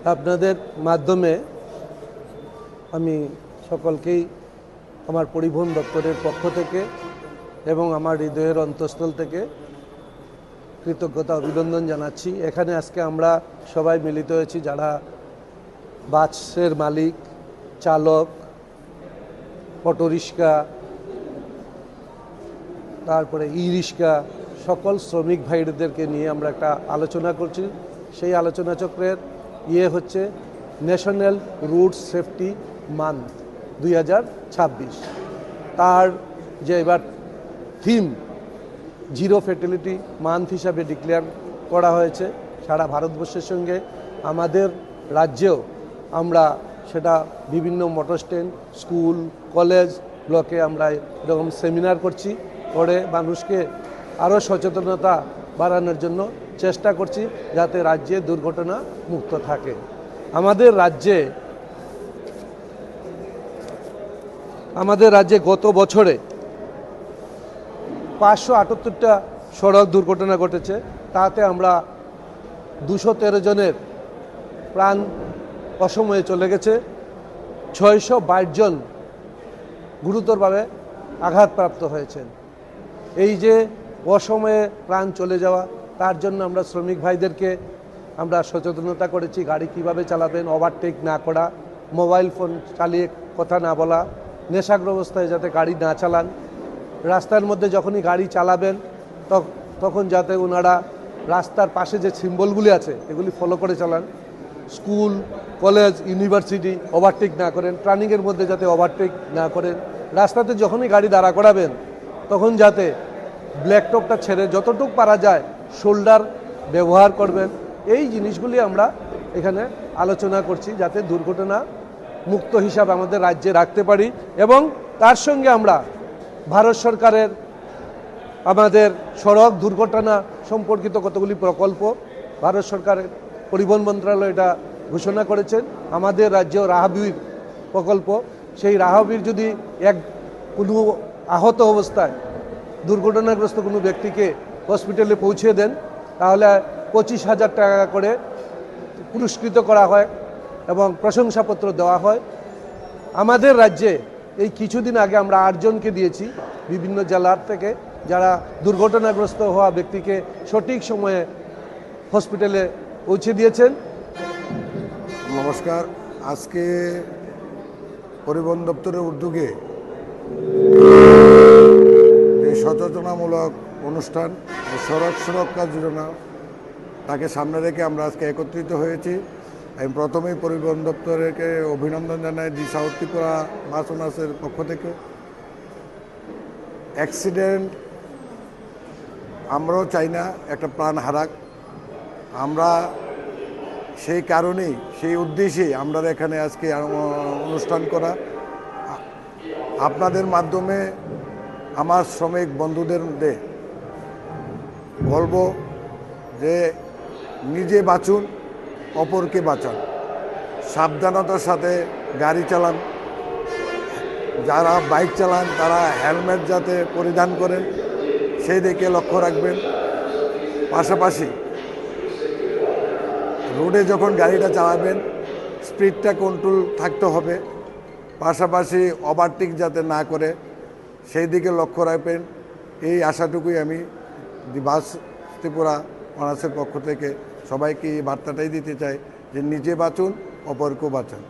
আপনাদের মাধ্যমে আমি সকলকেই আমার পরিবহন দপ্তরের পক্ষ থেকে এবং আমার হৃদয়ের অন্তঃস্থল থেকে কৃতজ্ঞতা অভিনন্দন জানাচ্ছি। এখানে আজকে আমরা সবাই মিলিত হয়েছি, যারা বাসের মালিক, চালক, অটোরিক্সা, তারপরে ই রিক্সা, সকল শ্রমিক ভাইদেরকে নিয়ে আমরা একটা আলোচনা করছি। সেই আলোচনা চক্রের হচ্ছে ন্যাশনাল রুট সেফটি মান্থ 2026। তার যে এবার থিম জিরো ফ্যাটালিটি মান্থ হিসাবে ডিক্লেয়ার করা হয়েছে সারা ভারতবর্ষের সঙ্গে। আমাদের রাজ্যেও আমরা সেটা বিভিন্ন মোটর স্ট্যান্ড, স্কুল, কলেজ, ব্লকে আমরা এরকম সেমিনার করছি, করে মানুষকে আরও সচেতনতা বাড়ানোর জন্য চেষ্টা করছি যাতে রাজ্যে দুর্ঘটনা মুক্ত থাকে। আমাদের রাজ্যে গত বছরে 578টা সড়ক দুর্ঘটনা ঘটেছে। তাতে আমরা 213 জনের প্রাণ অসময়ে চলে গেছে, 622 জন গুরুতরভাবে আঘাতপ্রাপ্ত হয়েছেন। এই যে অসময়ে প্রাণ চলে যাওয়া, তার জন্য আমরা শ্রমিক ভাইদেরকে আমরা সচেতনতা করেছি, গাড়ি কিভাবে চালাবেন, ওভারটেক না করা, মোবাইল ফোন চালিয়ে কথা না বলা, নেশাগ্র অবস্থায় যাতে গাড়ি না চালান, রাস্তার মধ্যে যখনই গাড়ি চালাবেন তখন যাতে ওনারা রাস্তার পাশে যে সিম্বলগুলি আছে এগুলি ফলো করে চালান, স্কুল, কলেজ, ইউনিভার্সিটি ওভারটেক না করেন, টার্নিংয়ের মধ্যে যাতে ওভারটেক না করেন, রাস্তাতে যখনই গাড়ি দাঁড়া করাবেন তখন যাতে ব্ল্যাক টপটা ছেড়ে যতটুকু পারা যায় শোল্ডার ব্যবহার করবেন। এই জিনিসগুলি আমরা এখানে আলোচনা করছি যাতে দুর্ঘটনা মুক্ত হিসাব আমাদের রাজ্যে রাখতে পারি। এবং তার সঙ্গে আমরা ভারত সরকারের আমাদের সড়ক দুর্ঘটনা সম্পর্কিত কতগুলি প্রকল্প ভারত সরকারের পরিবহন মন্ত্রণালয় এটা ঘোষণা করেছেন। আমাদের রাজ্যেও রাহাবীর প্রকল্প, সেই রাহাবীর যদি কোনো আহত অবস্থায় দুর্ঘটনাগ্রস্ত কোনো ব্যক্তিকে হসপিটালে পৌঁছে দেন তাহলে 25,000 টাকা করে পুরস্কৃত করা হয় এবং প্রশংসাপত্র দেওয়া হয়। আমাদের রাজ্যে এই কিছুদিন আগে আমরা 8 জনকে দিয়েছি বিভিন্ন জেলার থেকে, যারা দুর্ঘটনাগ্রস্ত হওয়া ব্যক্তিকে সঠিক সময়ে হসপিটালে পৌঁছে দিয়েছেন। নমস্কার। আজকে পরিবহন দপ্তরের উদ্যোগে এই সচেতনামূলক অনুষ্ঠান সড়ক সুরক্ষা যোজনা তাকে সামনে রেখে আমরা আজকে একত্রিত হয়েছি। আমি প্রথমেই পরিবহন দপ্তরকে অভিনন্দন জানাই দি সাউথ ত্রিপুরা বাস ওনার্সের পক্ষ থেকে। অ্যাক্সিডেন্ট আমরাও চাই না একটা প্রাণ হারাক, আমরা সেই কারণেই সেই উদ্দেশ্যেই আমরা এখানে আজকে অনুষ্ঠান করা। আপনাদের মাধ্যমে আমার শ্রমিক বন্ধুদের মধ্যে বলবো যে নিজে বাঁচুন, অপরকে বাঁচান, সাবধানতার সাথে গাড়ি চালান, যারা বাইক চালান তারা হেলমেট যাতে পরিধান করেন সেই দিকে লক্ষ্য রাখবেন। পাশাপাশি রোডে যখন গাড়িটা চালাবেন স্পিডটা কন্ট্রোল থাকতে হবে, পাশাপাশি ওভারটেক যাতে না করে সেই দিকে লক্ষ্য রাখবেন। এই আশাটুকুই আমি বাস ত্রিপুরা অনার্সের পক্ষ থেকে সবাইকে এই বার্তাটাই দিতে চাই যে নিজে বাঁচুন, অপরকেও বাঁচান।